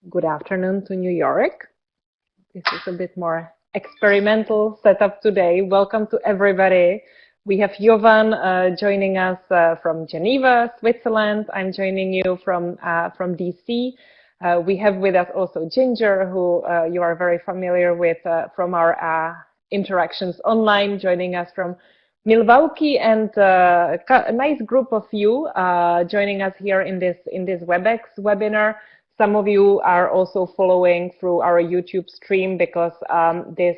Good afternoon to New York. This is a bit more experimental setup today. Welcome to everybody. We have Jovan joining us from Geneva, Switzerland. I'm joining you from DC. We have with us also Ginger, who you are very familiar with from our interactions online, joining us from Milwaukee, and a nice group of you joining us here in this WebEx webinar. Some of you are also following through our YouTube stream because this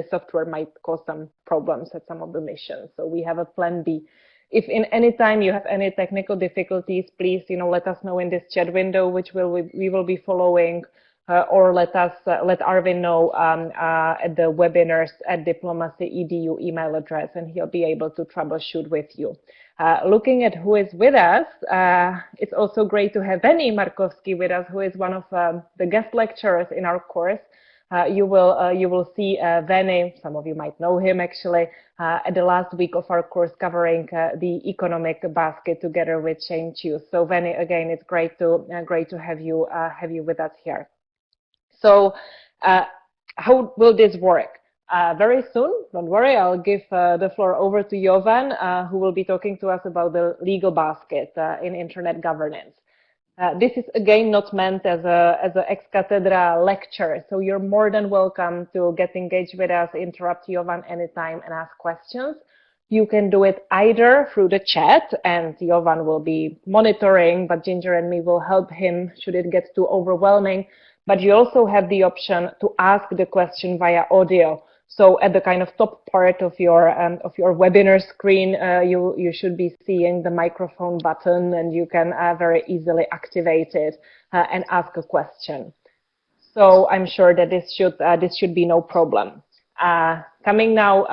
software might cause some problems at some of the missions. So we have a plan B. If in any time you have any technical difficulties, please, let us know in this chat window, which we will be following, or let Arvin know at the webinars@diplomacy.edu email address, and he'll be able to troubleshoot with you. Looking at who is with us, it's also great to have Veni Markovsky with us, who is one of the guest lecturers in our course. You will see Veni, some of you might know him actually, at the last week of our course covering the economic basket together with Shane Chu. So Veni, again, it's great to have you with us here. So how will this work? Very soon, don't worry, I'll give the floor over to Jovan, who will be talking to us about the legal basket in internet governance. This is again not meant as an ex cathedra lecture, so you're more than welcome to get engaged with us, interrupt Jovan anytime and ask questions. You can do it either through the chat, and Jovan will be monitoring, but Ginger and me will help him should it get too overwhelming. But you also have the option to ask the question via audio. So at the kind of top part of your webinar screen, you should be seeing the microphone button, and you can very easily activate it and ask a question. So I'm sure that this should be no problem. Coming now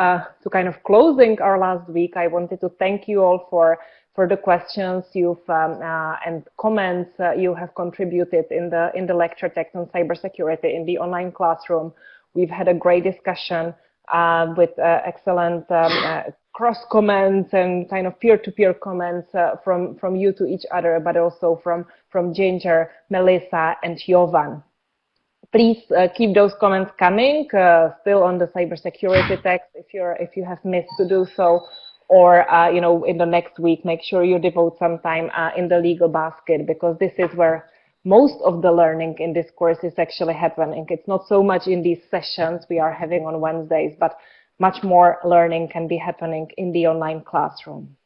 to kind of closing our last week, I wanted to thank you all for the questions and comments you have contributed in the lecture text on cybersecurity in the online classroom. We've had a great discussion with excellent cross comments and kind of peer-to-peer comments from you to each other, but also from Ginger, Melissa, and Jovan. Please keep those comments coming, still on the cybersecurity text if you have missed to do so, or in the next week, make sure you devote some time in the legal basket, because this is where most of the learning in this course is actually happening. It's not so much in these sessions we are having on Wednesdays, but much more learning can be happening in the online classroom.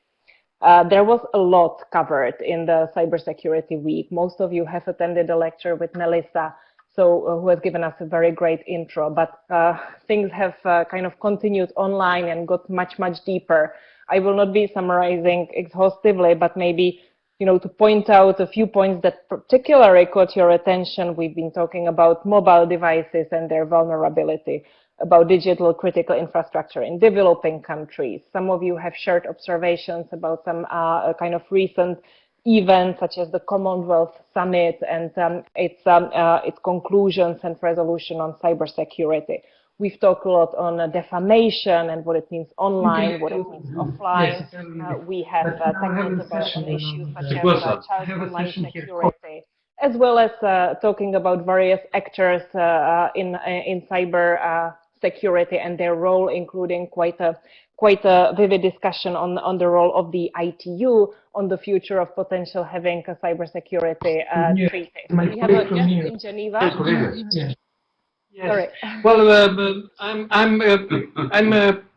There was a lot covered in the cybersecurity week. Most of you have attended a lecture with Melissa, who has given us a very great intro, but things have kind of continued online and got much, much deeper. I will not be summarizing exhaustively, but maybe to point out a few points that particularly caught your attention. We've been talking about mobile devices and their vulnerability, about digital critical infrastructure in developing countries. Some of you have shared observations about some kind of recent events, such as the Commonwealth Summit and its conclusions and resolution on cybersecurity. We've talked a lot on defamation and what it means online, what it means offline. We have tackled about an issue such as child online security, as well as talking about various actors in cyber security and their role, including quite a vivid discussion on the role of the ITU, on the future of potential having a cybersecurity treaty. We have a guest in Geneva. Yes. Sorry. Well,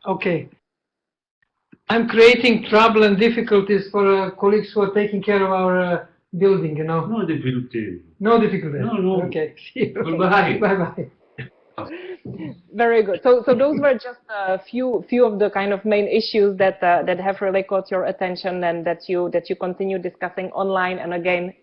okay. I'm creating trouble and difficulties for colleagues who are taking care of our building. No difficulty. No difficulty. No. Okay. Bye. Bye. Very good. So those were just a few of the kind of main issues that have really caught your attention and that you continue discussing online. And again,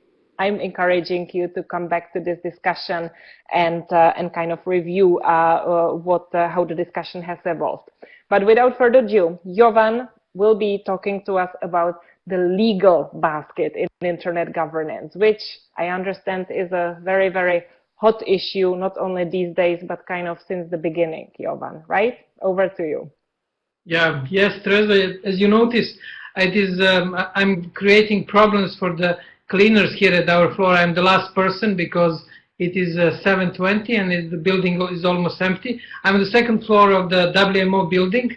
I'm encouraging you to come back to this discussion and kind of review how the discussion has evolved. But without further ado, Jovan will be talking to us about the legal basket in internet governance, which I understand is a very, very hot issue, not only these days, but kind of since the beginning, Jovan, right? Over to you. Yeah, yes, Teresa, as you noticed, I'm creating problems for the cleaners here at our floor. I'm the last person because it is 7:20 and the building is almost empty. I'm on the second floor of the WMO building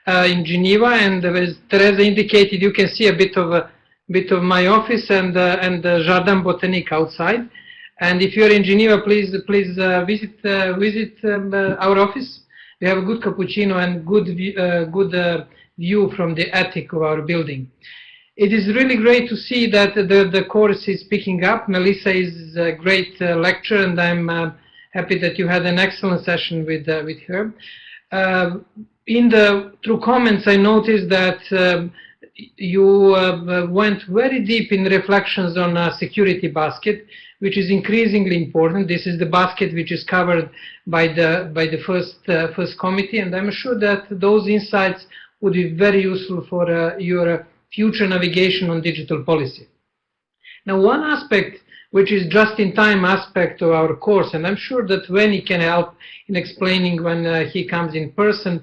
in Geneva, and as Teresa indicated, you can see a bit of my office and the Jardin Botanique outside. And if you're in Geneva, please visit our office. We have a good cappuccino and good view from the attic of our building. It is really great to see that the course is picking up. Melissa is a great lecturer, and I'm happy that you had an excellent session with her. Through comments, I noticed that you went very deep in reflections on a security basket, which is increasingly important. This is the basket which is covered by the first committee, and I'm sure that those insights would be very useful for your future navigation on digital policy. Now, one aspect which is just-in-time aspect of our course, and I'm sure that Veni can help in explaining when he comes in person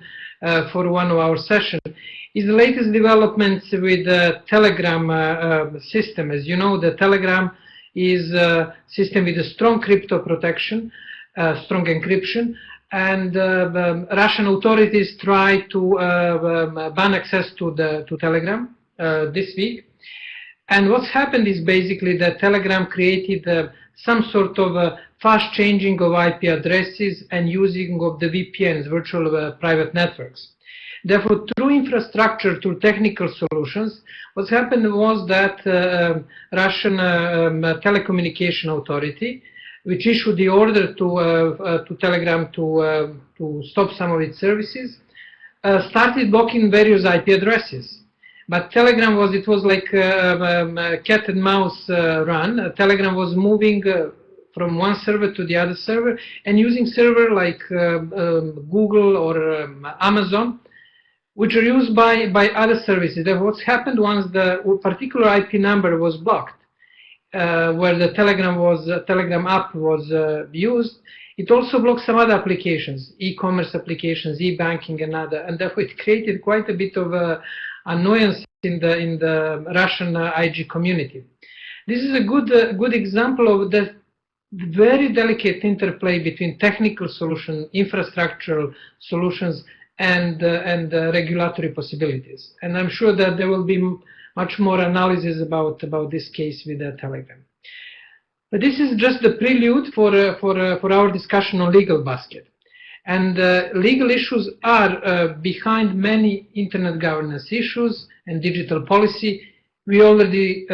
for one of our sessions, is the latest developments with the Telegram system. As you know, the Telegram is a system with a strong crypto protection, strong encryption, and Russian authorities try to ban access to Telegram this week. And what's happened is basically that Telegram created some sort of fast changing of IP addresses and using of the VPNs, virtual private networks. Therefore, through infrastructure, through technical solutions, what's happened was that Russian telecommunication authority, which issued the order to Telegram to stop some of its services, started blocking various IP addresses. But Telegram was like a cat and mouse run. Telegram was moving from one server to the other server and using server like Google or Amazon, which are used by other services. Therefore, what's happened once the particular IP number was blocked, where the Telegram app was used, it also blocked some other applications, e-commerce applications, e-banking, and other, and therefore it created quite a bit of annoyance in the Russian IG community. This is a good example of the very delicate interplay between technical solutions, infrastructural solutions, and regulatory possibilities. And I'm sure that there will be much more analysis about this case with Telegram. But this is just the prelude for our discussion on legal basket. And legal issues are behind many internet governance issues and digital policy. We already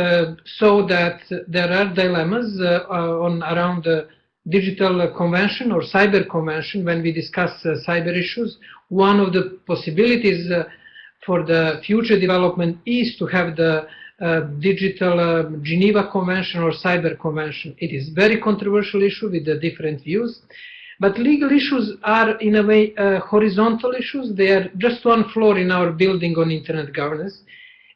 saw that there are dilemmas around the digital convention or cyber convention when we discuss cyber issues. One of the possibilities for the future development is to have the digital Geneva Convention or cyber convention. It is a very controversial issue with the different views. But legal issues are, in a way, horizontal issues. They are just one floor in our building on internet governance.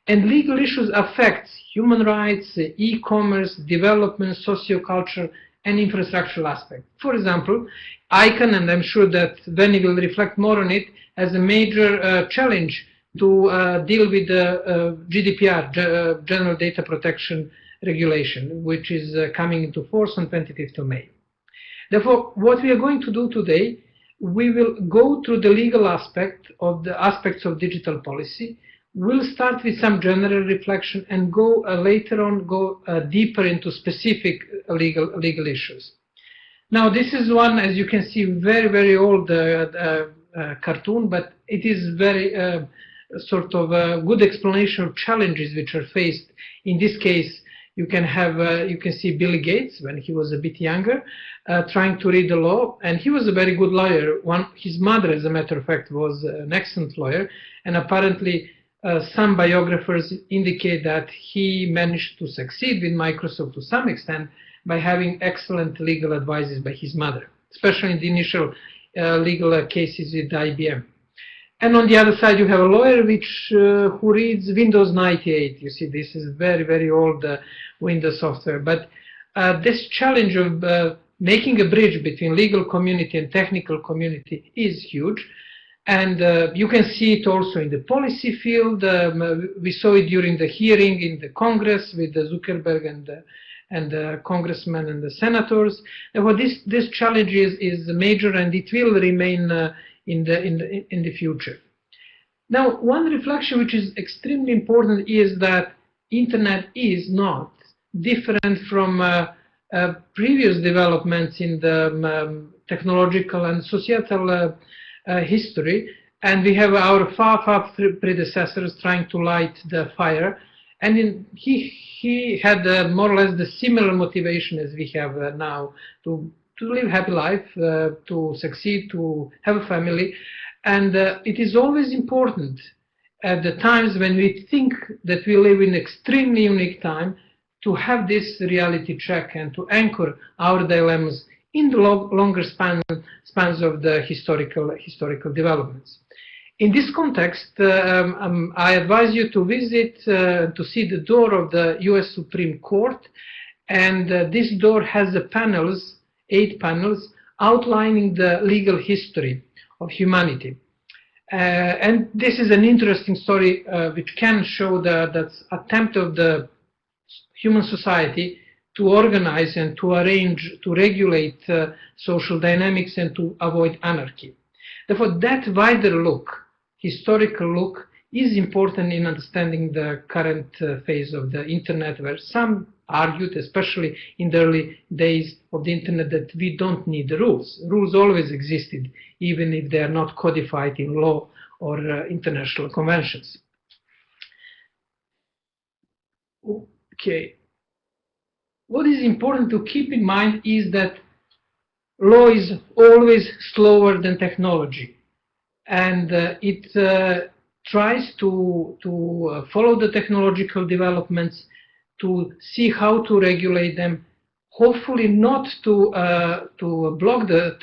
And legal issues affect human rights, e-commerce, development, socioculture, and infrastructural aspects. For example, ICANN, and I'm sure that Veni will reflect more on it, as a major challenge to deal with the GDPR, General Data Protection Regulation, which is coming into force on 25th of May. Therefore, what we are going to do today, we will go through the legal aspect of the aspects of digital policy. We'll start with some general reflection and go later on deeper into specific legal issues. Now, this is one, as you can see, very, very old cartoon, but it is very sort of a good explanation of challenges which are faced. In this case, you can see Bill Gates when he was a bit younger, trying to read the law, and he was a very good lawyer. His mother, as a matter of fact, was an excellent lawyer, and apparently some biographers indicate that he managed to succeed with Microsoft to some extent by having excellent legal advices by his mother, especially in the initial legal cases with IBM. And on the other side, you have a lawyer who reads Windows 98. You see, this is very, very old Windows software. But this challenge of making a bridge between legal community and technical community is huge. And you can see it also in the policy field. We saw it during the hearing in the Congress with the Zuckerberg and the congressmen and the senators. Therefore, this challenge is major, and it will remain in the future. Now, one reflection which is extremely important is that Internet is not different from previous developments in the technological and societal history, and we have our far predecessors trying to light the fire, and he had more or less the similar motivation as we have now to live happy life, to succeed, to have a family. And it is always important at the times when we think that we live in extremely unique time to have this reality check and to anchor our dilemmas in the longer spans of the historical developments. In this context, I advise you to visit, to see the door of the US Supreme Court, and this door has the panels, 8 panels, outlining the legal history of humanity. And this is an interesting story which can show the attempt of the human society to organize and to arrange, to regulate social dynamics and to avoid anarchy. Therefore, that wider look, historical look, is important in understanding the current phase of the Internet, where some argued, especially in the early days of the Internet, that we don't need the rules. Rules always existed, even if they are not codified in law or international conventions. Okay. What is important to keep in mind is that law is always slower than technology, and it tries to follow the technological developments, to see how to regulate them, hopefully not to block the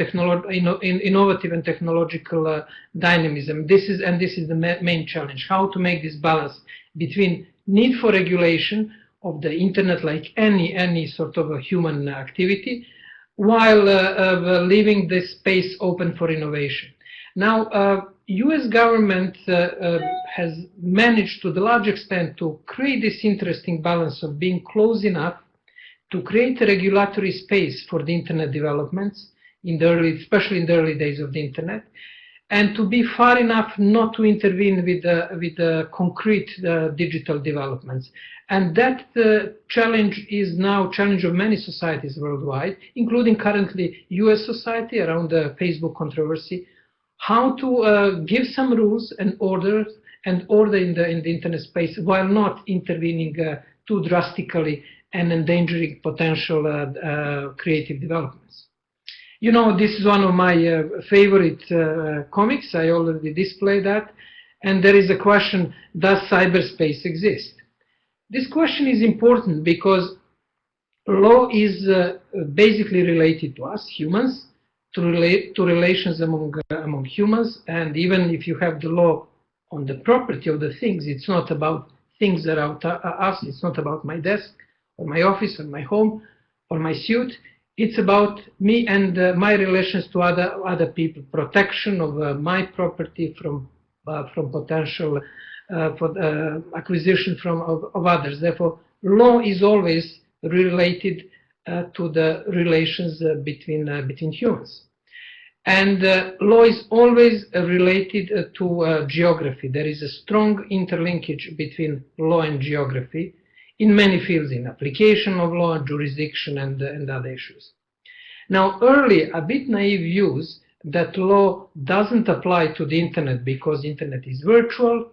innovative and technological dynamism. This is the main challenge: how to make this balance between need for regulation of the Internet, like any sort of a human activity, while leaving this space open for innovation. Now, US government has managed to the large extent to create this interesting balance of being close enough to create a regulatory space for the Internet developments, especially in the early days of the Internet, and to be far enough not to intervene with the concrete digital developments. And that challenge is now a challenge of many societies worldwide, including currently US society around the Facebook controversy, how to give some rules and order in the Internet space while not intervening too drastically and endangering potential creative developments. You know, this is one of my favorite comics. I already displayed that. And there is a question: does cyberspace exist? This question is important because law is basically related to us humans, to relations among humans, and even if you have the law on the property of the things, it's not about things that are us. It's not about my desk or my office or my home or my suit. It's about me and my relations to other people, protection of my property from potential acquisition of others. Therefore, law is always related to the relations between humans. And law is always related to geography. There is a strong interlinkage between law and geography in many fields, in application of law, jurisdiction, and other issues. Now, early, a bit naive views that law doesn't apply to the Internet because Internet is virtual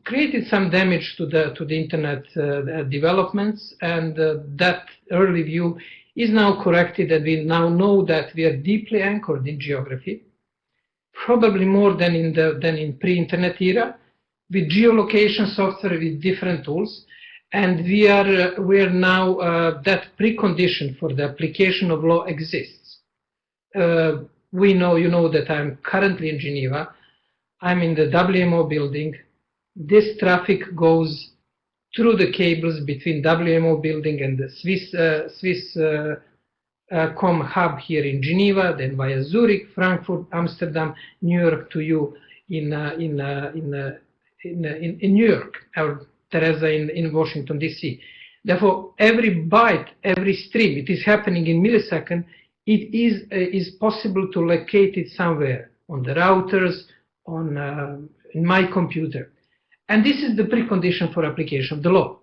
created some damage to the Internet developments, and that early view is now corrected, and we now know that we are deeply anchored in geography, probably more than in pre-Internet era, with geolocation software with different tools, and we are now that precondition for the application of law exists. You know that I'm currently in Geneva. I'm in the WMO building. This traffic goes through the cables between WMO building and the Swiss com hub here in Geneva, then via Zurich, Frankfurt, Amsterdam, New York to you in New York, or Teresa in Washington, D.C. Therefore, every byte, every stream, it is happening in milliseconds. It is possible to locate it somewhere on the routers, in my computer. And this is the precondition for application of the law.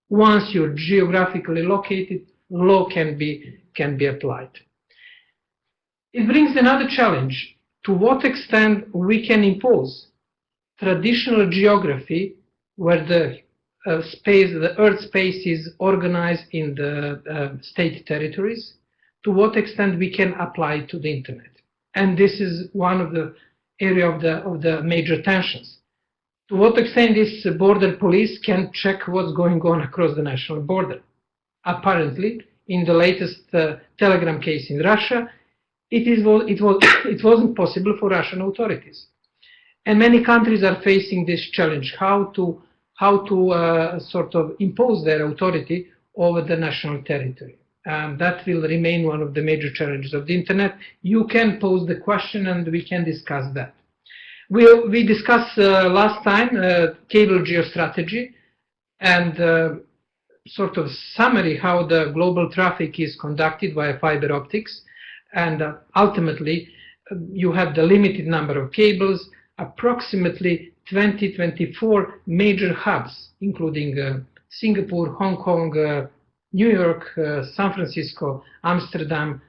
Once you're geographically located, law can be applied. It brings another challenge. To what extent we can impose traditional geography where the Earth space is organized in the state territories, to what extent we can apply it to the internet. And this is one of the area of the major tensions. To what extent this border police can check what's going on across the national border. Apparently, in the latest Telegram case in Russia, it wasn't possible for Russian authorities. And many countries are facing this challenge, how to sort of impose their authority over the national territory. That will remain one of the major challenges of the internet. You can pose the question and we can discuss that. We discussed last time cable geostrategy and sort of summary how the global traffic is conducted via fiber optics. And ultimately, you have the limited number of cables, approximately 24 major hubs, including Singapore, Hong Kong, New York, San Francisco, Amsterdam,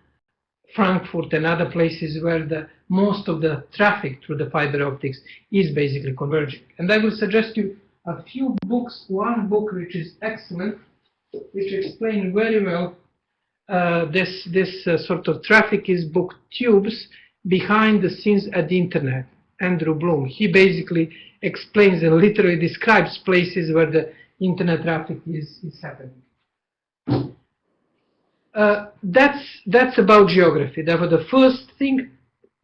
Frankfurt, and other places where most of the traffic through the fiber optics is basically converging. And I will suggest you a few books. One book which is excellent, which explains very well this sort of traffic, is book Tubes, Behind the Scenes at the Internet, Andrew Bloom. He basically explains and literally describes places where the internet traffic is happening. That's about geography. Therefore, the first thing,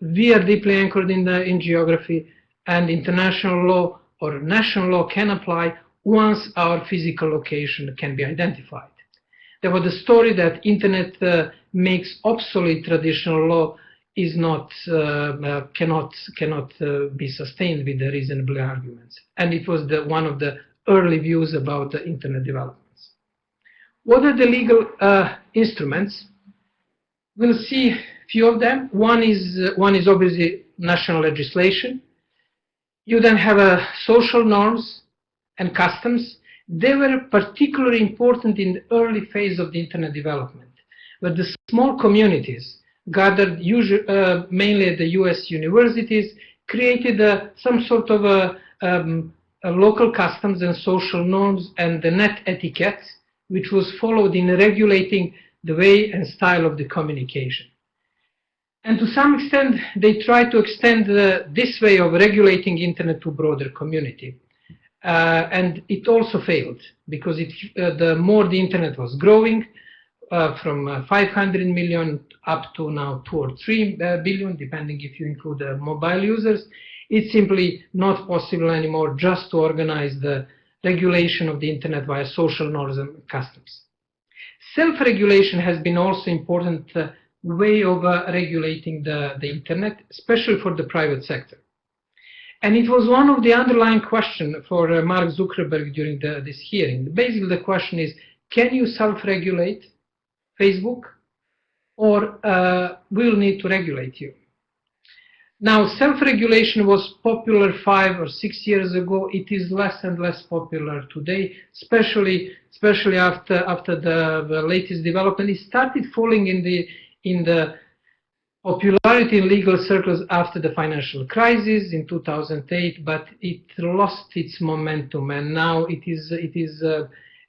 we are deeply anchored in geography, and international law or national law can apply once our physical location can be identified. Therefore, the story that internet makes obsolete traditional law is not cannot be sustained with the reasonable arguments. And it was one of the early views about the internet developments. What are the legal instruments? We'll see a few of them. One is obviously national legislation. You then have social norms and customs. They were particularly important in the early phase of the internet development, where the small communities gathered mainly at the US universities created some sort of a local customs and social norms and the net etiquette, which was followed in regulating the way and style of the communication. And to some extent, they tried to extend this way of regulating internet to broader community. And it also failed, because the more the internet was growing, from 500 million up to now 2 or 3 billion, depending if you include mobile users, it's simply not possible anymore just to organize the regulation of the internet via social norms and customs. Self-regulation has been also important way of regulating the internet, especially for the private sector. And it was one of the underlying questions for Mark Zuckerberg during this hearing. Basically, the question is, can you self-regulate Facebook, or we'll need to regulate you? Now, self-regulation was popular 5 or 6 years ago. It is less and less popular today, especially after the latest development. It started falling in the popularity in legal circles after the financial crisis in 2008, but it lost its momentum, and now it is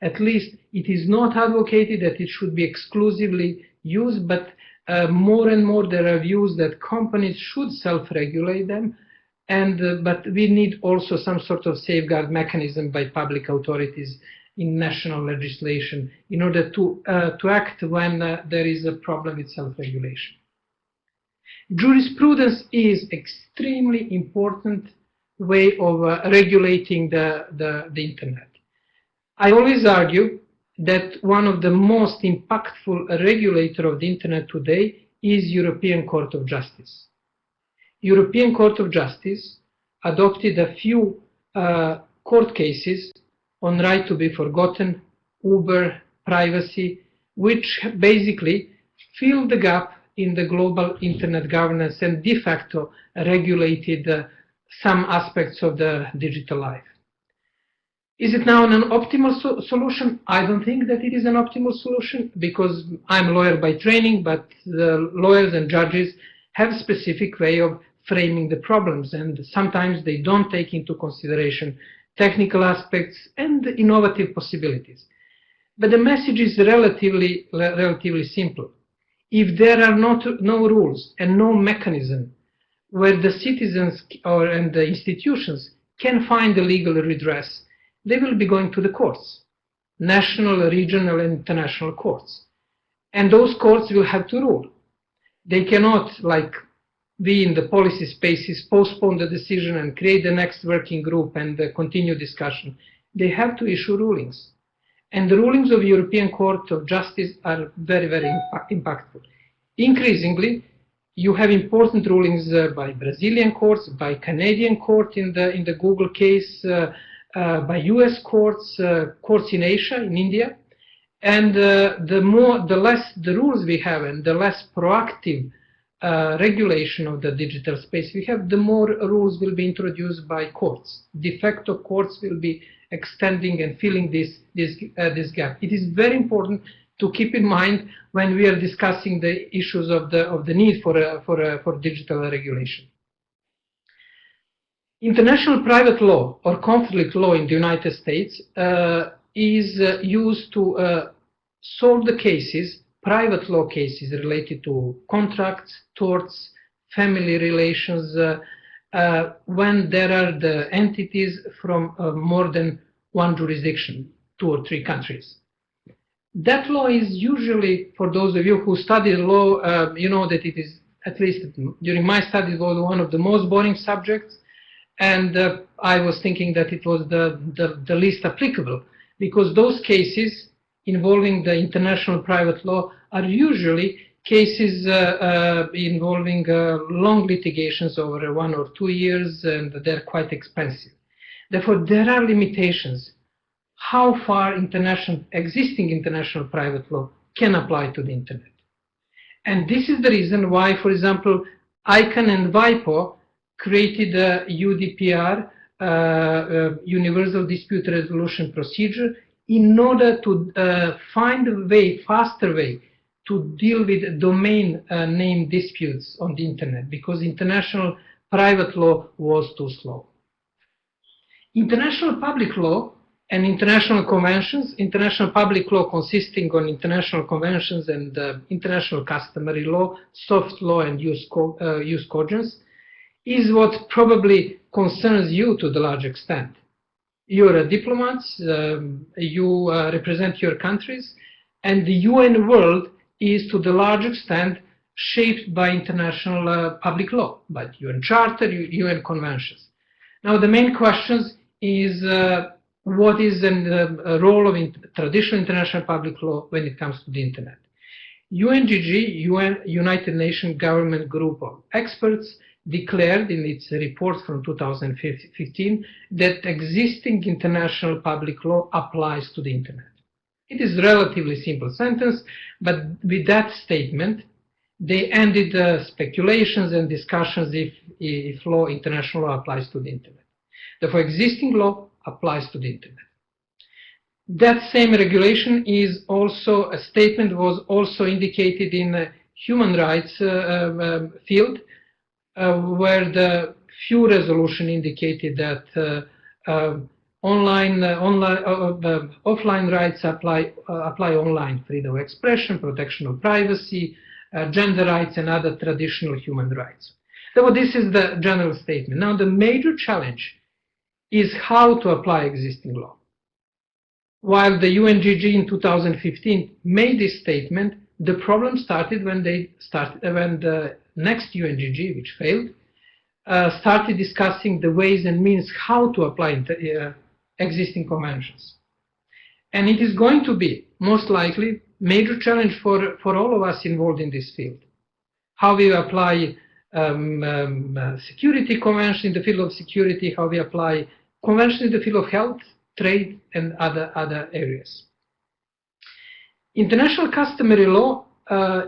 at least it is not advocated that it should be exclusively used, but more and more there are views that companies should self-regulate them, but we need also some sort of safeguard mechanism by public authorities in national legislation in order to act when there is a problem with self-regulation. Jurisprudence is extremely important way of regulating the internet. I always argue that one of the most impactful regulator of the internet today is European Court of Justice. European Court of Justice adopted a few court cases on right to be forgotten, Uber, privacy, which basically fill the gap in the global internet governance and de facto regulated some aspects of the digital life. Is it now an optimal solution? I don't think that it is an optimal solution, because I'm a lawyer by training, but the lawyers and judges have a specific way of framing the problems, and sometimes they don't take into consideration technical aspects and innovative possibilities. But the message is relatively simple. If there are no rules and no mechanism where the citizens and the institutions can find the legal redress, they will be going to the courts, national, regional, and international courts. And those courts will have to rule. They cannot, like we in the policy spaces, postpone the decision and create the next working group and continue discussion. They have to issue rulings. And the rulings of the European Court of Justice are very, very impactful. Increasingly, you have important rulings by Brazilian courts, by Canadian court in the Google case, by US courts, courts in Asia, in India. And the less the rules we have and the less proactive regulation of the digital space we have, the more rules will be introduced by courts. De facto courts will be extending and filling this gap. It is very important to keep in mind when we are discussing the issues of the need for digital regulation. International private law or conflict law in the United States is used to solve the cases, private law cases related to contracts, torts, family relations, when there are the entities from more than one jurisdiction, 2 or 3 countries. That law is usually, for those of you who study law, you know that it is, at least during my studies, was one of the most boring subjects. And I was thinking that it was the least applicable, because those cases involving the international private law are usually cases involving long litigations over 1 or 2 years, and they're quite expensive. Therefore, there are limitations how far existing international private law can apply to the internet. And this is the reason why, for example, ICANN and WIPO created a UDPR, Universal Dispute Resolution Procedure, in order to find a faster way to deal with domain name disputes on the internet, because international private law was too slow. International public law and international conventions, international public law consisting on international conventions and international customary law, soft law and use cogence, is what probably concerns you to the large extent. You're a diplomat, you represent your countries, and the UN world is to the large extent shaped by international public law, by UN Charter, UN conventions. Now the main question is what is the role of traditional international public law when it comes to the internet? UNGG, United Nations Government Group of Experts, declared in its report from 2015 that existing international public law applies to the internet. It is a relatively simple sentence, but with that statement, they ended speculations and discussions if international law applies to the internet. Therefore, existing law applies to the internet. That same regulation is also, a statement was also indicated in a human rights field, where the few resolution indicated that offline rights apply online, freedom of expression, protection of privacy, gender rights, and other traditional human rights. So this is the general statement. Now the major challenge is how to apply existing law. While the UNGG in 2015 made this statement, the problem started when the next UNGG, which failed, started discussing the ways and means how to apply existing conventions. And it is going to be, most likely, major challenge for all of us involved in this field. How we apply security convention in the field of security, how we apply convention in the field of health, trade, and other areas. International customary law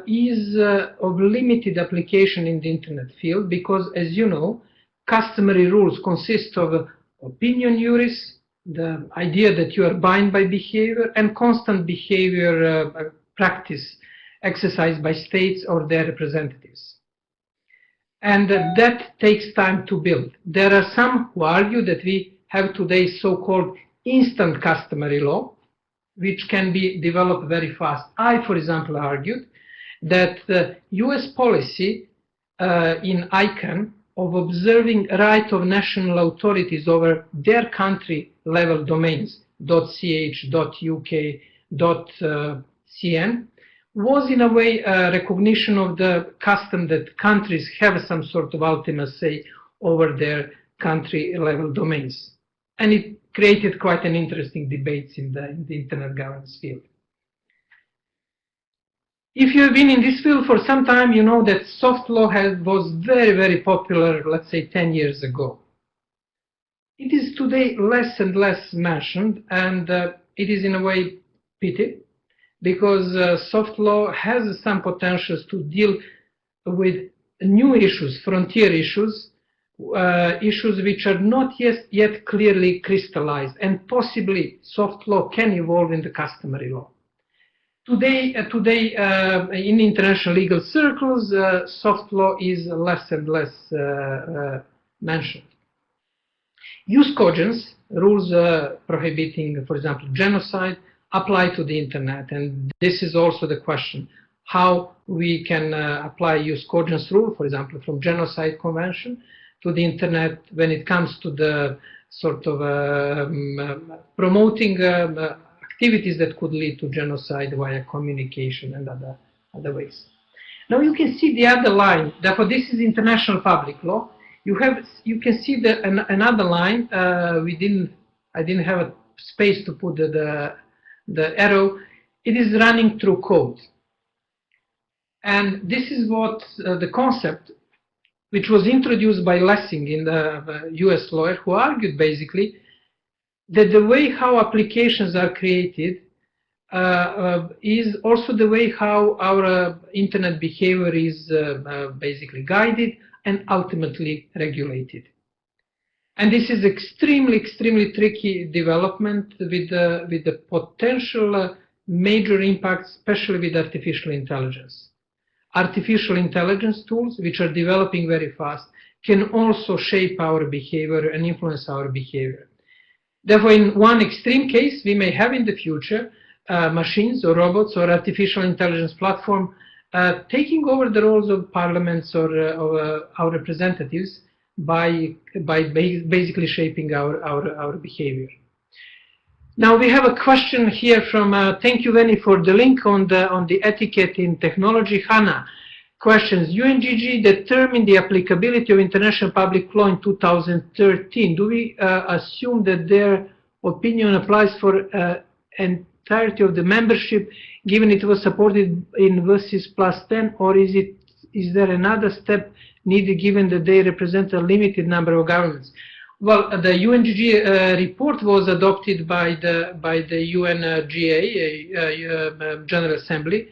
is of limited application in the internet field because, as you know, customary rules consist of opinion juris, the idea that you are bound by behavior, and constant behavior practice exercised by states or their representatives. And that takes time to build. There are some who argue that we have today so-called instant customary law, which can be developed very fast. I, for example, argued that the US policy in ICANN of observing right of national authorities over their country level domains .ch, .uk, .cn was in a way a recognition of the custom that countries have some sort of ultimate say over their country level domains. And it created quite an interesting debate in the internet governance field. If you have been in this field for some time, you know that soft law was very, very popular, let's say 10 years ago. It is today less and less mentioned, and it is in a way pity, because soft law has some potentials to deal with new issues, frontier issues, issues which are not yet clearly crystallized, and possibly soft law can evolve in the customary law. Today, in international legal circles, soft law is less and less mentioned. Use cogents, rules prohibiting, for example, genocide, apply to the internet, and this is also the question, how we can apply use cogents rule, for example, from Genocide Convention to the internet when it comes to the sort of promoting activities that could lead to genocide via communication and other ways. Now you can see the other line. Therefore, this is international public law. You can see another line. I didn't have a space to put the arrow. It is running through code, and this is what the concept, which was introduced by Lessing in the U.S. lawyer, who argued basically that the way how applications are created is also the way how our internet behavior is basically guided and ultimately regulated. And this is extremely, extremely tricky development with the potential major impacts, especially with artificial intelligence. Artificial intelligence tools, which are developing very fast, can also shape our behavior and influence our behavior. Therefore, in one extreme case, we may have in the future machines or robots or artificial intelligence platform taking over the roles of parliaments or our representatives by basically shaping our behavior. Now we have a question here from, thank you Veni for the link on the etiquette in technology. Hannah questions, UNGG determined the applicability of international public law in 2013. Do we assume that their opinion applies for entirety of the membership, given it was supported in versus +10, or is there another step needed given that they represent a limited number of governments? Well, the UNGG report was adopted by the UNGA General Assembly.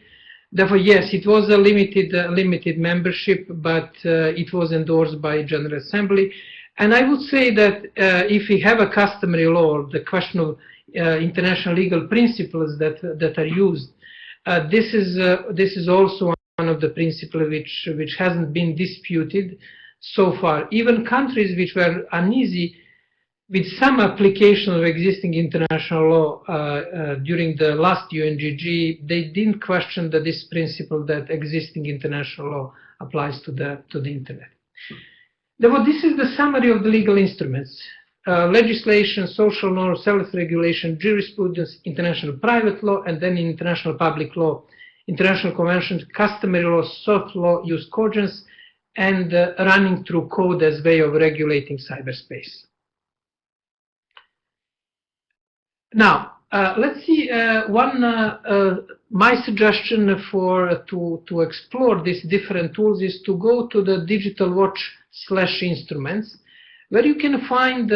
Therefore, yes, it was a limited membership, but it was endorsed by General Assembly. And I would say that if we have a customary law, the question of international legal principles that are used, this is also one of the principles which hasn't been disputed so far. Even countries which were uneasy with some application of existing international law during the last UNGG, they didn't question this principle that existing international law applies to the internet. Therefore, this is the summary of the legal instruments. Legislation, social norms, self-regulation, jurisprudence, international private law, and then in international public law, international conventions, customary law, soft law, use cogents, and running through code as way of regulating cyberspace. Now, Let's see my suggestion to explore these different tools is to go to the digital watch/instruments, where you can find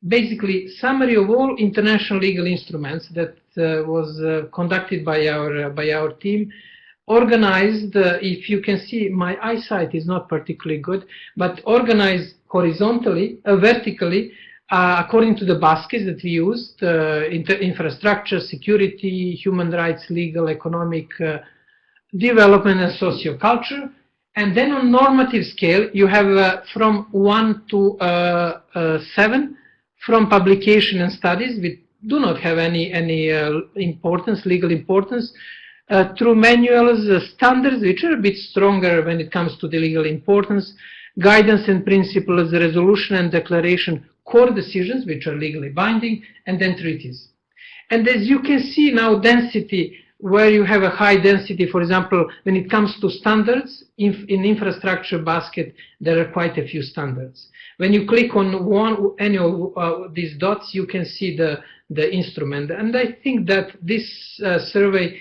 basically summary of all international legal instruments that was conducted by our team, organized. If you can see, my eyesight is not particularly good, but organized horizontally, vertically, according to the baskets that we used: infrastructure, security, human rights, legal, economic, development, and socioculture. And then on normative scale, you have from 1 to 7, from publication and studies, which do not have any importance, legal importance, through manuals, standards, which are a bit stronger when it comes to the legal importance, guidance and principles, resolution and declaration, core decisions, which are legally binding, and then treaties. And as you can see now, density, where you have a high density, for example, when it comes to standards, in infrastructure basket, there are quite a few standards. When you click on any of these dots, you can see the instrument. And I think that this survey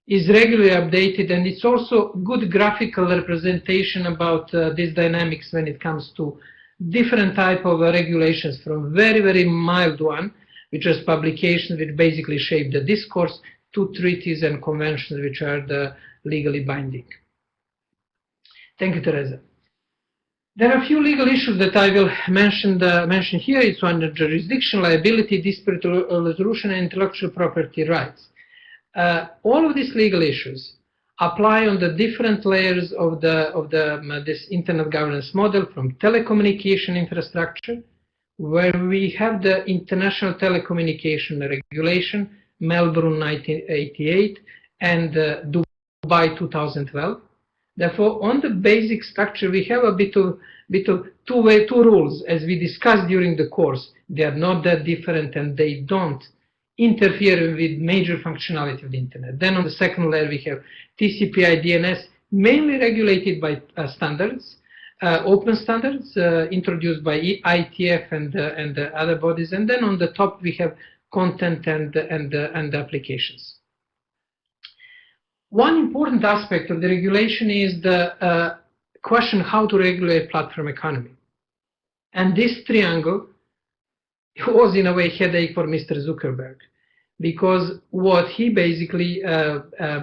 is regularly updated, and it's also good graphical representation about these dynamics when it comes to different type of regulations, from very, very mild one, which is publications which basically shape the discourse, to treaties and conventions which are the legally binding. Thank you, Teresa. There are a few legal issues that I will mention here. It's on the jurisdiction, liability, dispute resolution, and intellectual property rights. All of these legal issues apply on the different layers of this internet governance model, from telecommunication infrastructure, where we have the International Telecommunication Regulation, Melbourne 1988, and Dubai 2012. Therefore, on the basic structure, we have a bit of two rules, as we discussed during the course. They are not that different, and they don't interfere with major functionality of the internet. Then on the second layer, we have TCP/IP DNS, mainly regulated by standards, open standards introduced by IETF and other bodies. And then on the top, we have content and applications. One important aspect of the regulation is the question how to regulate platform economy. And this triangle was in a way headache for Mr. Zuckerberg, because what he basically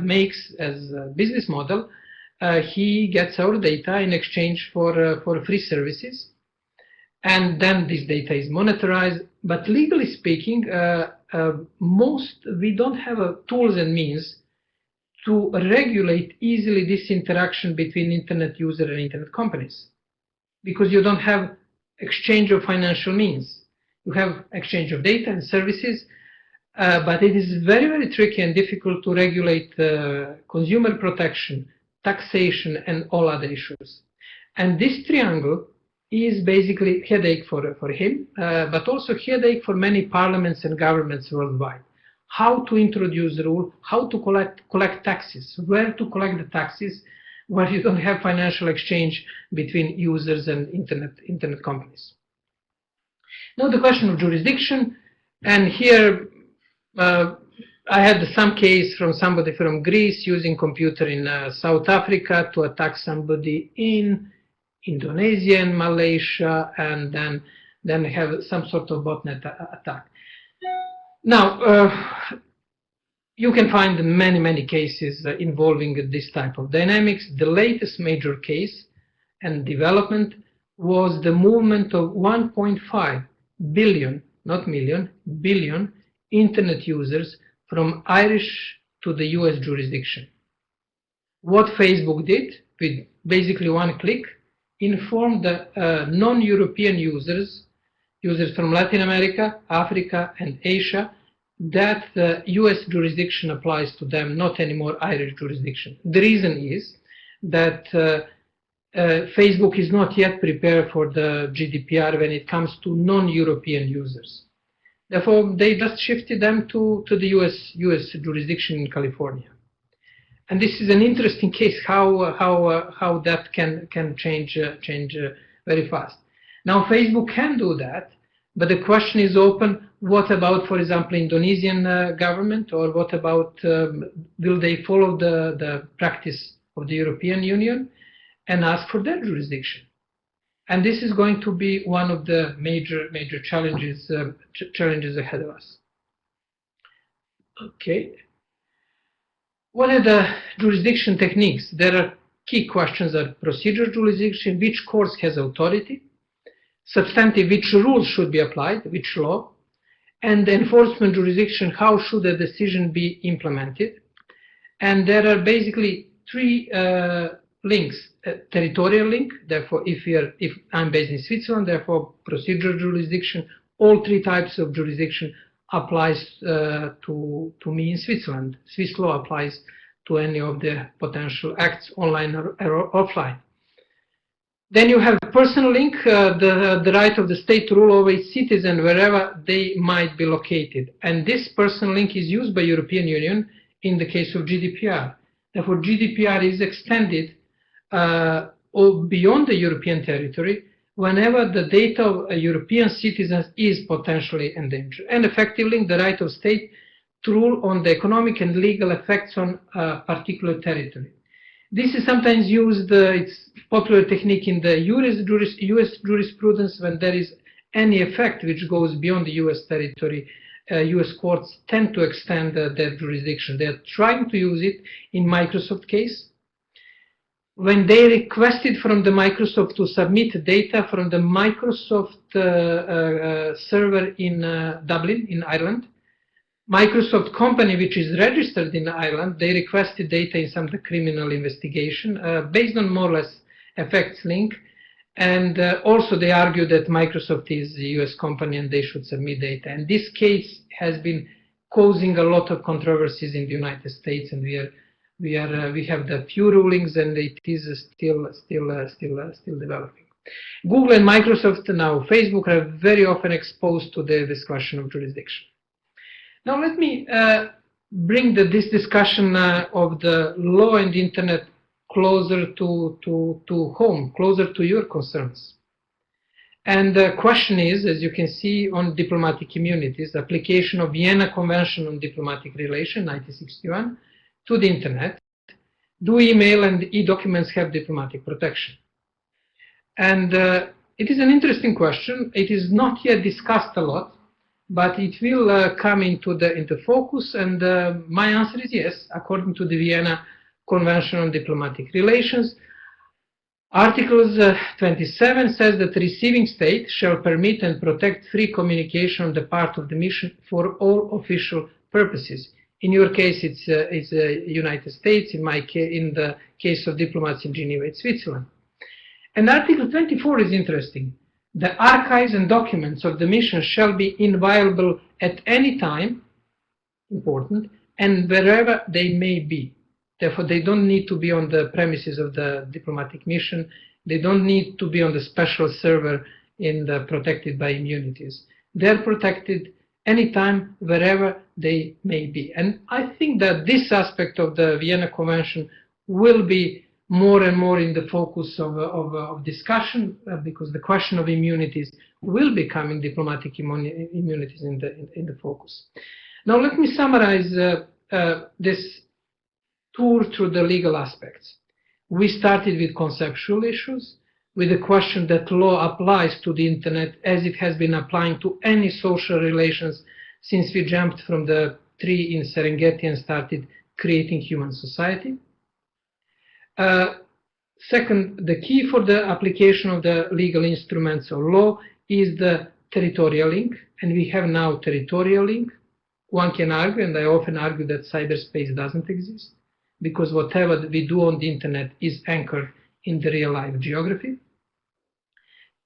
makes as a business model, he gets our data in exchange for free services, and then this data is monetized. But legally speaking, we don't have tools and means to regulate easily this interaction between internet user and internet companies, because you don't have exchange of financial means. You have exchange of data and services, but it is very, very tricky and difficult to regulate consumer protection, taxation, and all other issues. And this triangle is basically a headache for him, but also a headache for many parliaments and governments worldwide. How to introduce the rule, how to collect taxes, where to collect the taxes, where you don't have financial exchange between users and internet companies. Now the question of jurisdiction, and here I had some case from somebody from Greece using computer in South Africa to attack somebody in Indonesia and Malaysia, and then have some sort of botnet attack. Now, you can find many, many cases involving this type of dynamics. The latest major case and development was the movement of 1.5 billion, not million, billion internet users from Irish to the US jurisdiction. What Facebook did, with basically one click, informed the non-European users from Latin America, Africa, and Asia, that the US jurisdiction applies to them, not anymore Irish jurisdiction. The reason is that Facebook is not yet prepared for the GDPR when it comes to non-European users. Therefore, they just shifted them to the US jurisdiction in California. And this is an interesting case, how that can change very fast. Now, Facebook can do that, but the question is open: What about, for example, Indonesian government, or what about, will they follow the practice of the European Union and ask for their jurisdiction? And this is going to be one of the major challenges ahead of us. Okay. What are the jurisdiction techniques? There are key questions: are procedure jurisdiction, which courts has authority, substantive, which rules should be applied, which law, and the enforcement jurisdiction, how should a decision be implemented. And there are basically three links: territorial link, therefore if I'm based in Switzerland, therefore procedural jurisdiction, all three types of jurisdiction applies to me in Switzerland. Swiss law applies to any of the potential acts, online or offline. Then you have personal link, the right of the state to rule over its citizen wherever they might be located. And this personal link is used by European Union in the case of GDPR. Therefore, GDPR is extended beyond the European territory whenever the data of European citizens is potentially endangered. And effectively, the right of state to rule on the economic and legal effects on a particular territory. This is sometimes used, it's popular technique in the US jurisprudence when there is any effect which goes beyond the US territory. US courts tend to extend their jurisdiction. They're trying to use it in Microsoft case. When they requested from the Microsoft to submit data from the Microsoft server in Dublin, in Ireland, Microsoft company, which is registered in Ireland, they requested data in some of the criminal investigation based on more or less effects link. And also they argue that Microsoft is a US company and they should submit data. And this case has been causing a lot of controversies in the United States, and we have the few rulings, and it is still developing. Google and Microsoft, now Facebook, are very often exposed to the discussion of jurisdiction. Now let me bring this discussion of the law and the internet closer to home, closer to your concerns. And the question is, as you can see on diplomatic immunities, application of Vienna Convention on Diplomatic Relations, 1961, to the internet. Do email and e-documents have diplomatic protection? And it is an interesting question. It is not yet discussed a lot, but it will come into focus, and my answer is yes. According to the Vienna Convention on Diplomatic Relations, Article 27 says that the receiving state shall permit and protect free communication on the part of the mission for all official purposes. In your case, it's the United States. In my case, in the case of diplomats in Geneva, it's Switzerland. And Article 24 is interesting. The archives and documents of the mission shall be inviolable at any time, important, and wherever they may be. Therefore, they don't need to be on the premises of the diplomatic mission. They don't need to be on the special server protected by immunities. They're protected anytime, wherever they may be. And I think that this aspect of the Vienna Convention will be more and more in the focus of discussion, because the question of immunities will become in diplomatic immunities in the focus. Now let me summarize this tour through the legal aspects. We started with conceptual issues, with the question that law applies to the internet as it has been applying to any social relations since we jumped from the tree in Serengeti and started creating human society. Second, the key for the application of the legal instruments of law is the territorial link, and we have now territorial link. One can argue, and I often argue, that cyberspace doesn't exist, because whatever we do on the internet is anchored in the real life geography.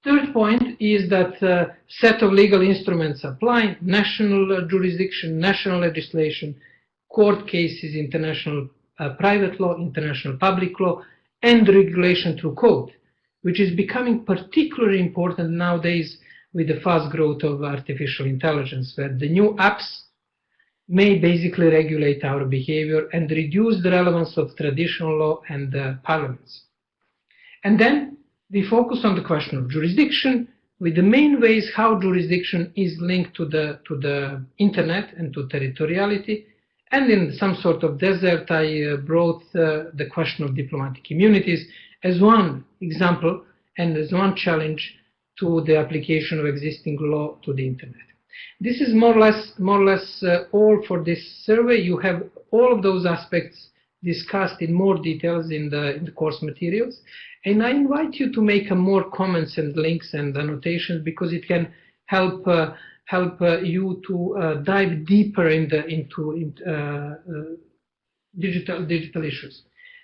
Third point is that set of legal instruments apply: national jurisdiction, national legislation, court cases, international private law, international public law, and regulation through code, which is becoming particularly important nowadays with the fast growth of artificial intelligence, where the new apps may basically regulate our behavior and reduce the relevance of traditional law and parliaments. And then we focus on the question of jurisdiction, with the main ways how jurisdiction is linked to the internet and to territoriality. And in some sort of desert, I brought the question of diplomatic immunities as one example and as one challenge to the application of existing law to the internet. This is more or less all for this survey. You have all of those aspects discussed in more details in the course materials. And I invite you to make more comments and links and annotations, because it can help you to dive deeper into digital issues.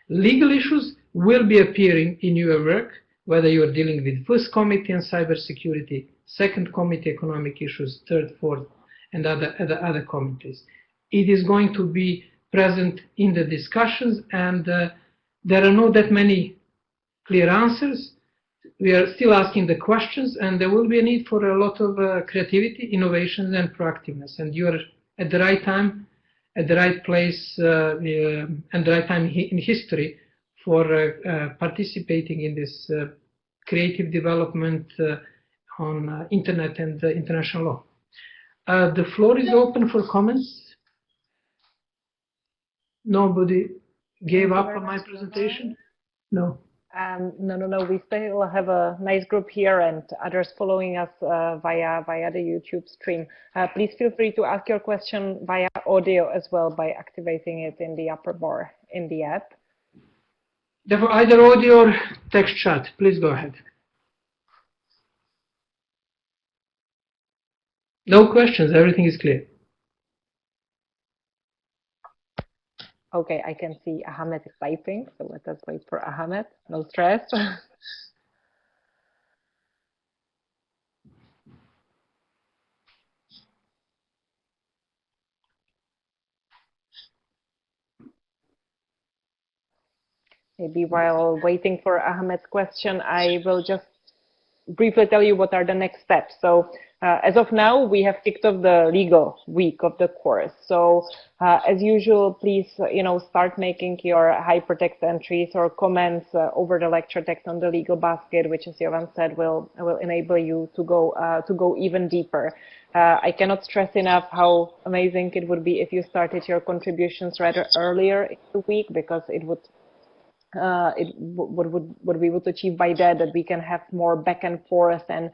Legal issues will be appearing in your work, whether you are dealing with first committee on cybersecurity, second committee economic issues, third, fourth, and other committees. It is going to be present in the discussions, and there are not that many clear answers. We are still asking the questions, and there will be a need for a lot of creativity, innovations, and proactiveness. And you are at the right time, at the right place, and the right time in history for participating in this creative development on internet and international law. The floor is open for comments. Nobody gave up on my presentation? No. No. We still have a nice group here and others following us via the YouTube stream. Please feel free to ask your question via audio as well by activating it in the upper bar in the app. Therefore, either audio or text chat. Please go ahead. No questions. Everything is clear. Okay, I can see Ahmed is typing, so let us wait for Ahmed. No stress. Maybe while waiting for Ahmed's question, I will just briefly tell you what are the next steps. So as of now, we have kicked off the legal week of the course. So as usual, please, start making your hypertext entries or comments over the lecture text on the legal basket, which, as Jovan said, will enable you to go even deeper. I cannot stress enough how amazing it would be if you started your contributions rather earlier in the week, because it would what we would achieve by that we can have more back and forth and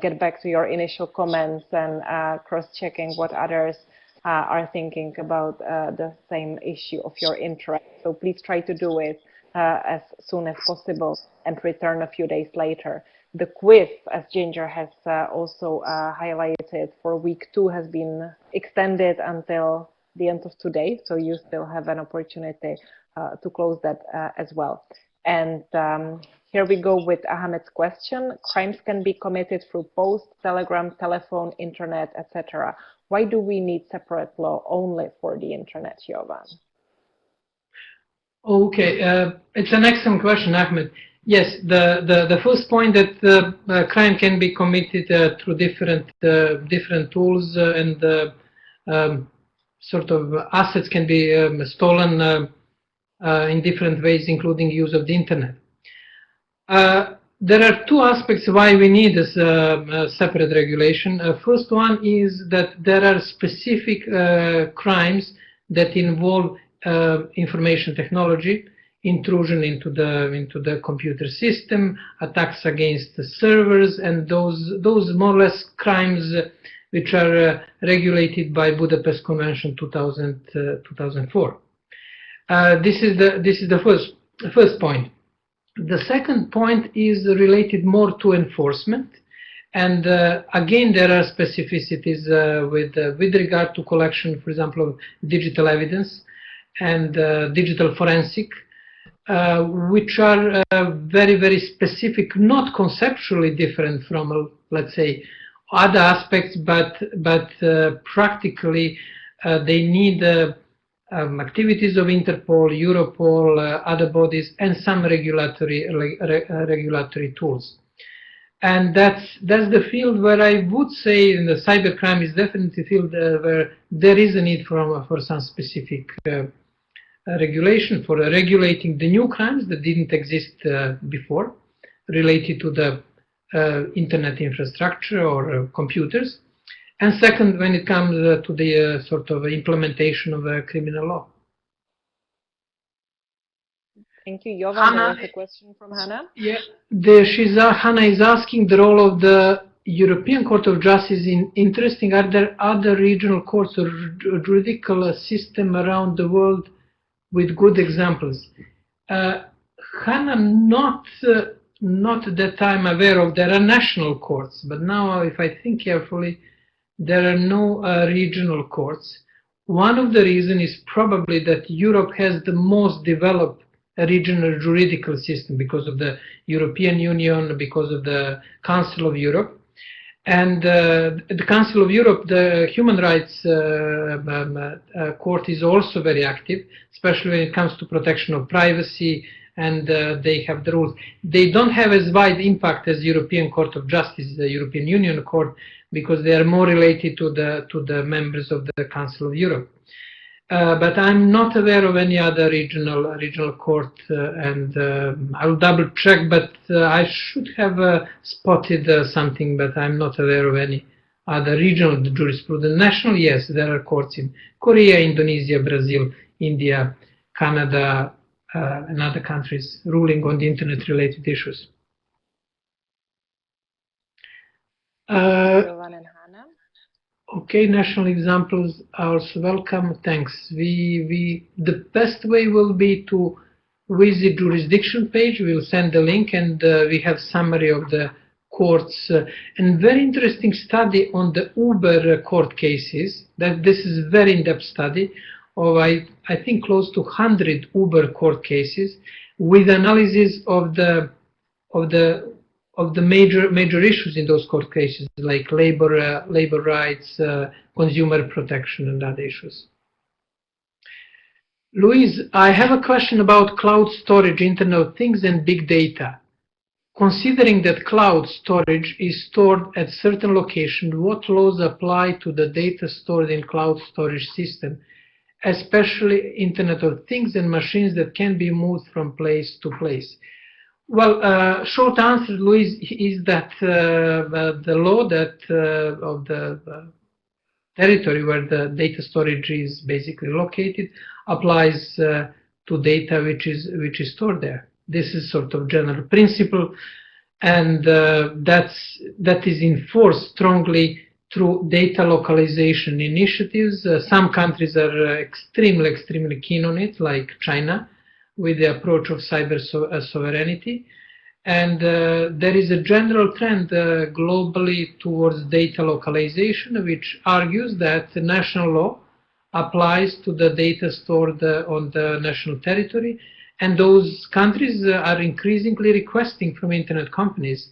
get back to your initial comments and cross-checking what others are thinking about the same issue of your interest. So please try to do it as soon as possible and return a few days later. The quiz, as Ginger has also highlighted, for week 2 has been extended until the end of today, so you still have an opportunity to close that as well. And here we go with Ahmed's question. Crimes can be committed through post, telegram, telephone, internet, etc. Why do we need separate law only for the internet, Jovan? Okay, it's an excellent question, Ahmed. Yes, the first point that crime can be committed through different tools and sort of assets can be stolen in different ways, including use of the internet. There are two aspects why we need this separate regulation. First one is that there are specific crimes that involve information technology, intrusion into the computer system, attacks against the servers, and those more or less crimes which are regulated by Budapest Convention 2004. This is the first point. The second point is related more to enforcement, and again there are specificities with regard to collection, for example, of digital evidence and digital forensic, which are very specific, not conceptually different from, let's say, other aspects, but practically they need activities of Interpol, Europol, other bodies, and some regulatory tools. And that's the field where I would say in the cybercrime is definitely a field where there is a need for some specific regulation for regulating the new crimes that didn't exist before, related to the internet infrastructure or computers, and second, when it comes to the sort of implementation of criminal law. Thank you, Jovan. There was a question from Hannah. Yeah, Hannah is asking the role of the European Court of Justice in interesting. Are there other regional courts or juridical system around the world with good examples? Hannah, not that I'm aware of. There are national courts, but now if I think carefully, there are no regional courts. One of the reasons is probably that Europe has the most developed regional juridical system because of the European Union, because of the Council of Europe. And the Council of Europe, the Human Rights Court is also very active, especially when it comes to protection of privacy, and they have the rules. They don't have as wide impact as European Court of Justice, the European Union Court, because they are more related to the members of the Council of Europe. But I'm not aware of any other regional court, and I'll double check, but I should have spotted something, but I'm not aware of any other regional jurisprudence. National, yes, there are courts in Korea, Indonesia, Brazil, India, Canada, and other countries ruling on the internet-related issues. Jovan and Hannah. Okay, national examples are also welcome. Thanks. The best way will be to visit jurisdiction page. We'll send the link, and we have summary of the courts and very interesting study on the Uber court cases. That this is very in-depth study of I think close to 100 Uber court cases with analysis of the major issues in those court cases, like labor rights, consumer protection, and other issues. Louise, I have a question about cloud storage, Internet of Things, and big data. Considering that cloud storage is stored at certain location, what laws apply to the data stored in cloud storage system, especially Internet of Things and machines that can be moved from place to place? Well, short answer, Louise, is that the law that of the territory where the data storage is basically located applies to data which is stored there. This is sort of general principle, and that is enforced strongly through data localization initiatives. Some countries are extremely keen on it, like China, with the approach of cyber sovereignty. And there is a general trend globally towards data localization, which argues that the national law applies to the data stored on the national territory, and those countries are increasingly requesting from internet companies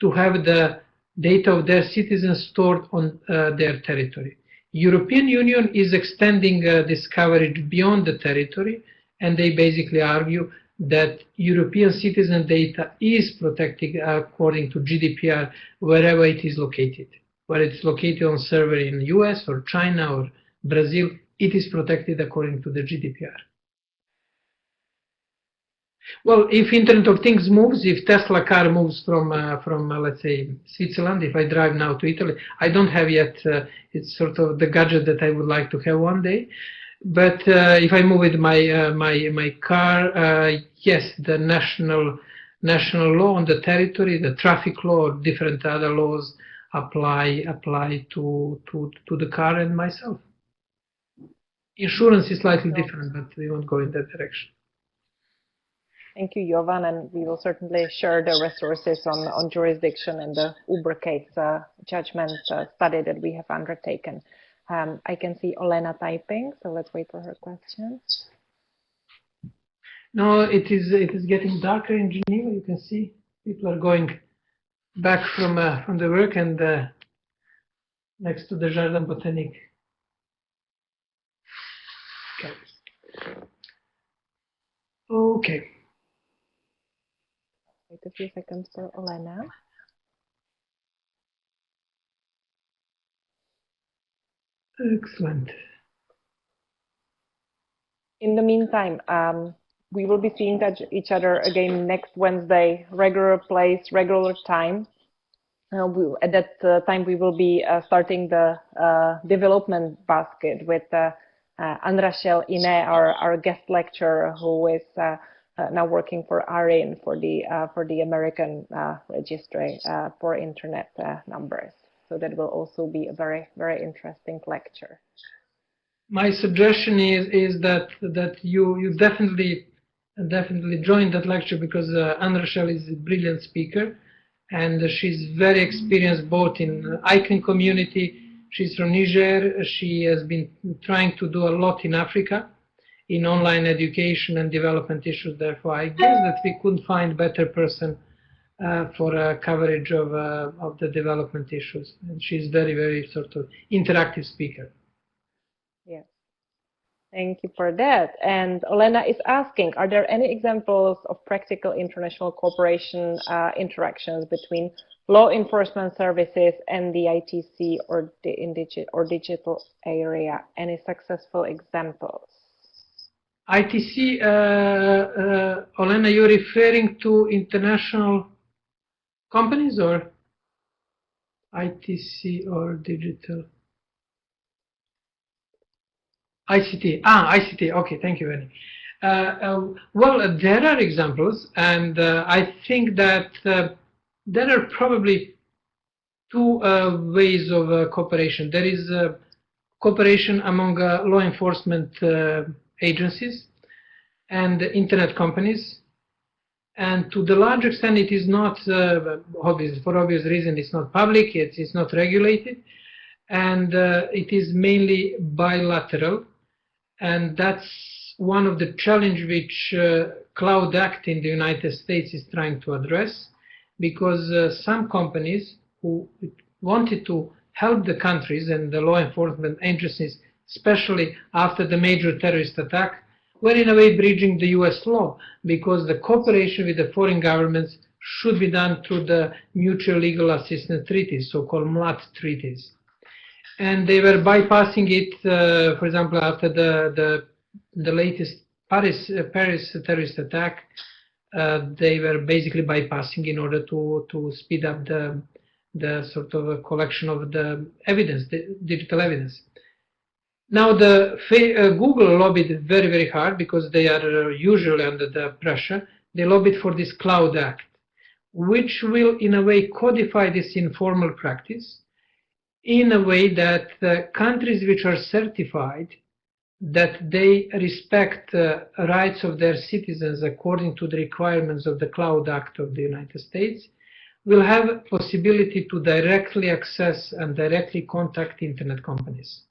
to have the data of their citizens stored on their territory. European Union is extending this coverage beyond the territory, and they basically argue that European citizen data is protected according to GDPR wherever it is located. Whether it's located on server in the US or China or Brazil, it is protected according to the GDPR. Well, if Internet of Things moves, if Tesla car moves from let's say Switzerland, if I drive now to Italy, I don't have yet, it's sort of the gadget that I would like to have one day. But if I move with my car, yes, the national law on the territory, the traffic law, or different other laws apply to the car and myself. Insurance is slightly different, but we won't go in that direction. Thank you, Jovan, and we will certainly share the resources on jurisdiction and the Uber case judgment study that we have undertaken. I can see Olena typing, so let's wait for her question. No, it is getting darker in Geneva. You can see people are going back from the work and next to the Jardin Botanique. Okay. Wait a few seconds for Olena. Excellent. In the meantime, we will be seeing each other again next Wednesday, regular place, regular time. At that time, we will be starting the development basket with Andrashel Ine, our guest lecturer, who is now working for ARIN for the American registry for internet numbers. So that will also be a very, very interesting lecture. My suggestion is that you definitely join that lecture, because Andrashel is a brilliant speaker, and she's very experienced both in ICANN community. She's from Niger. She has been trying to do a lot in Africa in online education and development issues. Therefore, I guess that we couldn't find better person for coverage of the development issues. And she's very, very sort of interactive speaker. Yes. Thank you for that. And Olena is asking, are there any examples of practical international cooperation interactions between law enforcement services and the ITC or the digital area? Any successful examples? ITC, Olena, you're referring to international companies or ITC or digital? ICT. ICT. Okay, thank you, Annie. Well, there are examples, and I think that there are probably two ways of cooperation. There is cooperation among law enforcement agencies and internet companies, and to the large extent it is not obvious, for obvious reason, it's not public, it's not regulated, and it is mainly bilateral. And that's one of the challenge which Cloud Act in the United States is trying to address, because some companies who wanted to help the countries and the law enforcement agencies, especially after the major terrorist attack, were in a way bridging the US law, because the cooperation with the foreign governments should be done through the Mutual Legal Assistance Treaties, so-called MLAT treaties. And they were bypassing it, for example, after the latest Paris terrorist attack. They were basically bypassing in order to speed up the sort of a collection of the evidence, the digital evidence. Now, Google lobbied very, very hard, because they are usually under the pressure. They lobbied for this Cloud Act, which will, in a way, codify this informal practice in a way that countries which are certified that they respect rights of their citizens according to the requirements of the Cloud Act of the United States will have possibility to directly access and directly contact internet companies.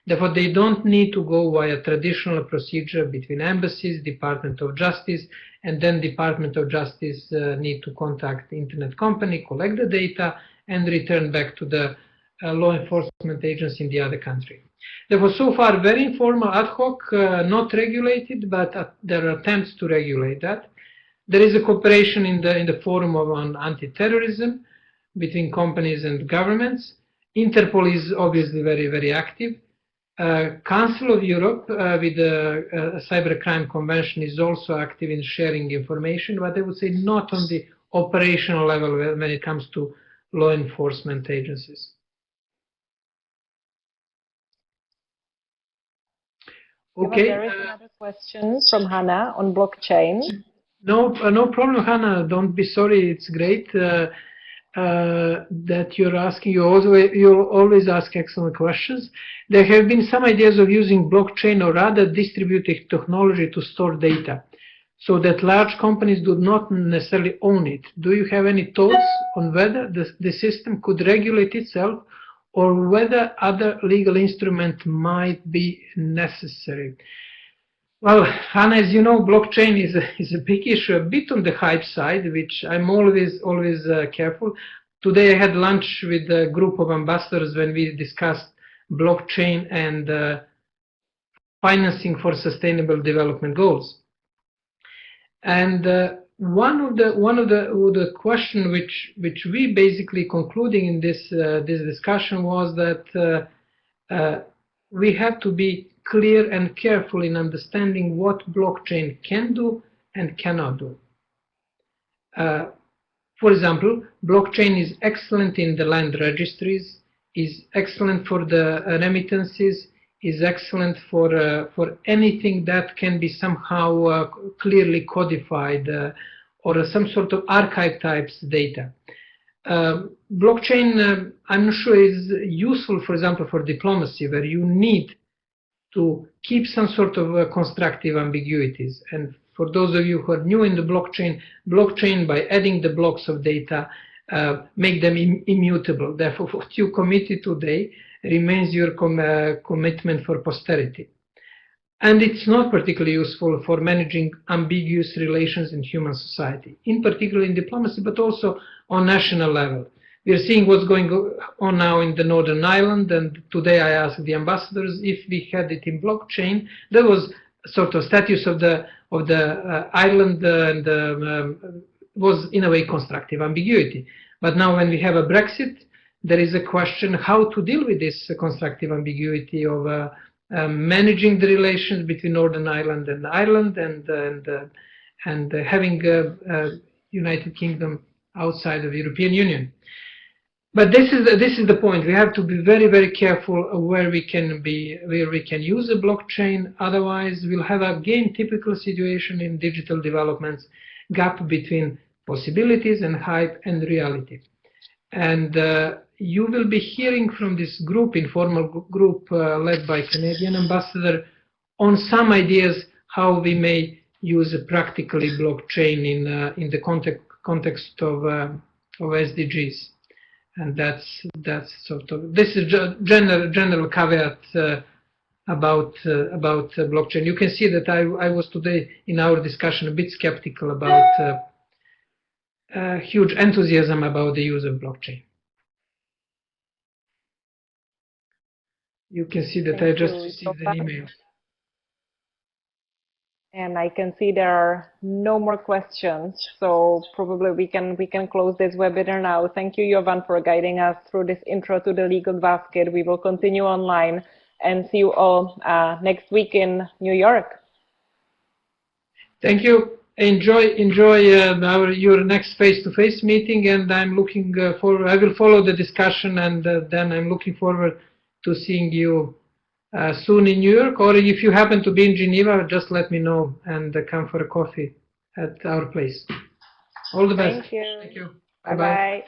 Therefore, they don't need to go via traditional procedure between embassies, Department of Justice, and then Department of Justice need to contact the internet company, collect the data, and return back to the law enforcement agency in the other country. Therefore, so far, very informal, ad hoc, not regulated, but there are attempts to regulate that. There is a cooperation in the forum on anti-terrorism between companies and governments. Interpol is obviously very, very active. Council of Europe with the Cybercrime Convention is also active in sharing information, but I would say not on the operational level when it comes to law enforcement agencies. Okay. There is another question from Hannah on blockchain. No problem, Hannah. Don't be sorry. It's great that you're asking. You always ask excellent questions. There have been some ideas of using blockchain or other distributed technology to store data, so that large companies do not necessarily own it. Do you have any thoughts on whether the system could regulate itself, or whether other legal instruments might be necessary? Well, Hannah, as you know, blockchain is a big issue, a bit on the hype side, which I'm always careful. Today I had lunch with a group of ambassadors when we discussed blockchain and financing for sustainable development goals. And one of the question which we basically concluding in this discussion was that we have to be clear and careful in understanding what blockchain can do and cannot do. For example, blockchain is excellent in the land registries, is excellent for the remittances, is excellent for anything that can be somehow clearly codified or some sort of archive types data. Blockchain, I'm not sure, is useful, for example, for diplomacy, where you need to keep some sort of constructive ambiguities. And for those of you who are new in the blockchain, by adding the blocks of data, make them immutable. Therefore, what you committed today remains your commitment for posterity. And it's not particularly useful for managing ambiguous relations in human society, in particular in diplomacy, but also on national level. We are seeing what's going on now in the Northern Ireland, and today I asked the ambassadors if we had it in blockchain. There was sort of status of the island and was in a way constructive ambiguity. But now when we have a Brexit, there is a question how to deal with this constructive ambiguity of managing the relations between Northern Ireland and Ireland and having United Kingdom outside of the European Union. But this is the point. We have to be very, very careful where we can use a blockchain. Otherwise, we'll have again typical situation in digital developments, gap between possibilities and hype and reality. And you will be hearing from this group, informal group led by Canadian ambassador, on some ideas how we may use practically blockchain in the context of SDGs. And that's sort of, this is general caveat about blockchain. You can see that I was today in our discussion a bit skeptical about huge enthusiasm about the use of blockchain. You can see that I just received an email. And I can see there are no more questions, so probably we can close this webinar now. Thank you, Jovan, for guiding us through this intro to the legal basket. We will continue online and see you all next week in New York. Thank you. Enjoy your next face-to-face meeting, and I'm looking forward. I will follow the discussion, and then I'm looking forward to seeing you soon in New York, or if you happen to be in Geneva, just let me know and come for a coffee at our place. All the best. Thank you. Thank you. Bye-bye.